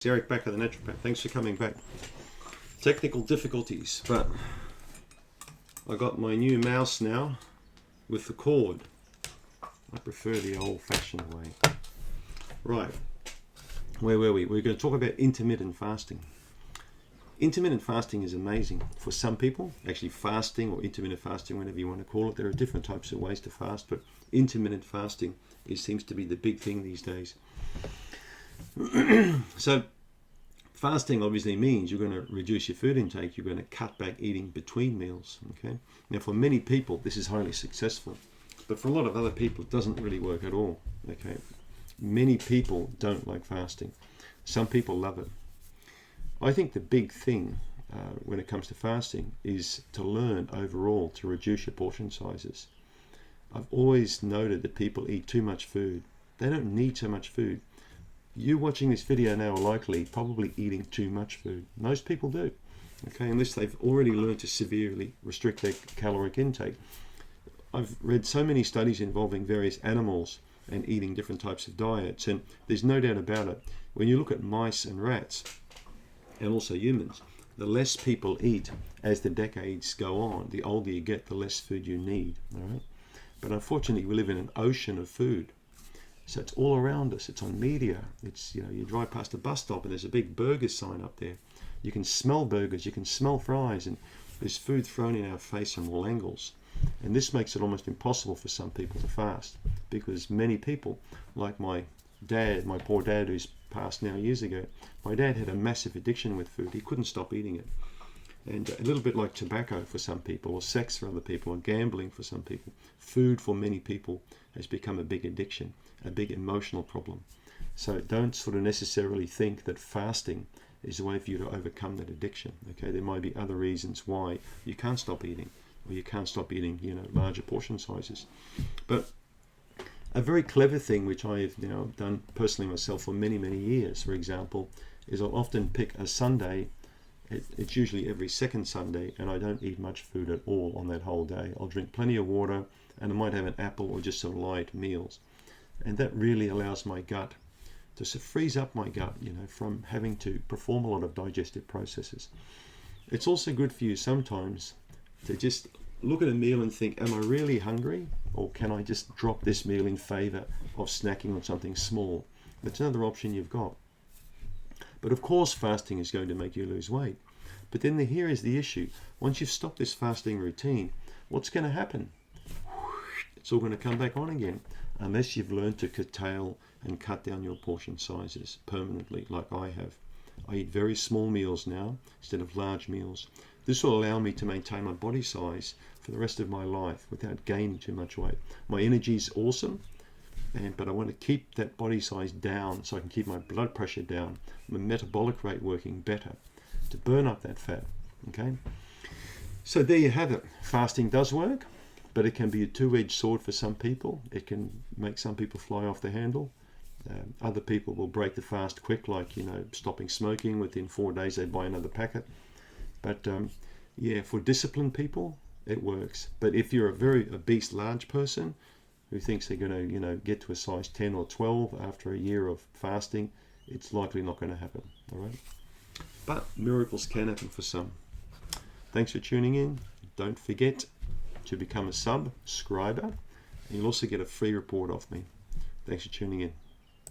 It's Eric Bakker, the naturopath. Thanks for coming back. Technical difficulties, but I got my new mouse now with the cord. I prefer the old-fashioned way. Right, where were we? We're going to talk about intermittent fasting. Intermittent fasting is amazing for some people. Actually, fasting or intermittent fasting, whatever you want to call it, there are different types of ways to fast, but intermittent fasting seems to be the big thing these days. So fasting obviously means you're going to reduce your food intake. You're going to cut back eating between meals. Okay. Now, for many people, this is highly successful, but for a lot of other people, it doesn't really work at all. Okay. Many people don't like fasting. Some people love it. I think the big thing when it comes to fasting is to learn overall to reduce your portion sizes. I've always noted that people eat too much food. They don't need so much food. You watching this video now are likely probably eating too much food. Most people do, okay, unless they've already learned to severely restrict their caloric intake. I've read so many studies involving various animals and eating different types of diets, and there's no doubt about it. When you look at mice and rats, and also humans, the less people eat as the decades go on. The older you get, the less food you need, all right? But unfortunately, we live in an ocean of food. So it's all around us. It's on media. It's, you know, you drive past a bus stop and there's a big burger sign up there. You can smell burgers, you can smell fries, and there's food thrown in our face from all angles. And this makes it almost impossible for some people to fast, because many people, like my dad, my poor dad who's passed now years ago, my dad had a massive addiction with food. He couldn't stop eating it. And a little bit like tobacco for some people, or sex for other people, or gambling for some people, food for many people has become a big addiction, a big emotional problem. So don't sort of necessarily think that fasting is a way for you to overcome that addiction. Okay, there might be other reasons why you can't stop eating, or you can't stop eating, you know, larger portion sizes. But a very clever thing, which I've, you know, done personally myself for many, many years, for example, is I'll often pick a Sunday. It's usually every second Sunday, and I don't eat much food at all on that whole day. I'll drink plenty of water, and I might have an apple or just some light meals. And that really allows my gut to freeze up my gut, you know, from having to perform a lot of digestive processes. It's also good for you sometimes to just look at a meal and think, am I really hungry? Or can I just drop this meal in favor of snacking on something small? That's another option you've got. But of course, fasting is going to make you lose weight. But then here is the issue. Once you've stopped this fasting routine, what's going to happen? It's all going to come back on again, unless you've learned to curtail and cut down your portion sizes permanently, like I have. I eat very small meals now instead of large meals. This will allow me to maintain my body size for the rest of my life without gaining too much weight. My energy is awesome, but I want to keep that body size down so I can keep my blood pressure down, my metabolic rate working better to burn up that fat. Okay, so there you have it. Fasting does work, but it can be a two-edged sword for some people. It can make some people fly off the handle. Other people will break the fast quick, like, you know, stopping smoking. Within 4 days they buy another packet. But yeah, for disciplined people, it works. But if you're a very obese, large person who thinks they're going to, you know, get to a size 10 or 12 after a year of fasting, it's likely not going to happen. All right. But miracles can happen for some. Thanks for tuning in. Don't forget to become a subscriber, and you'll also get a free report off me. Thanks for tuning in.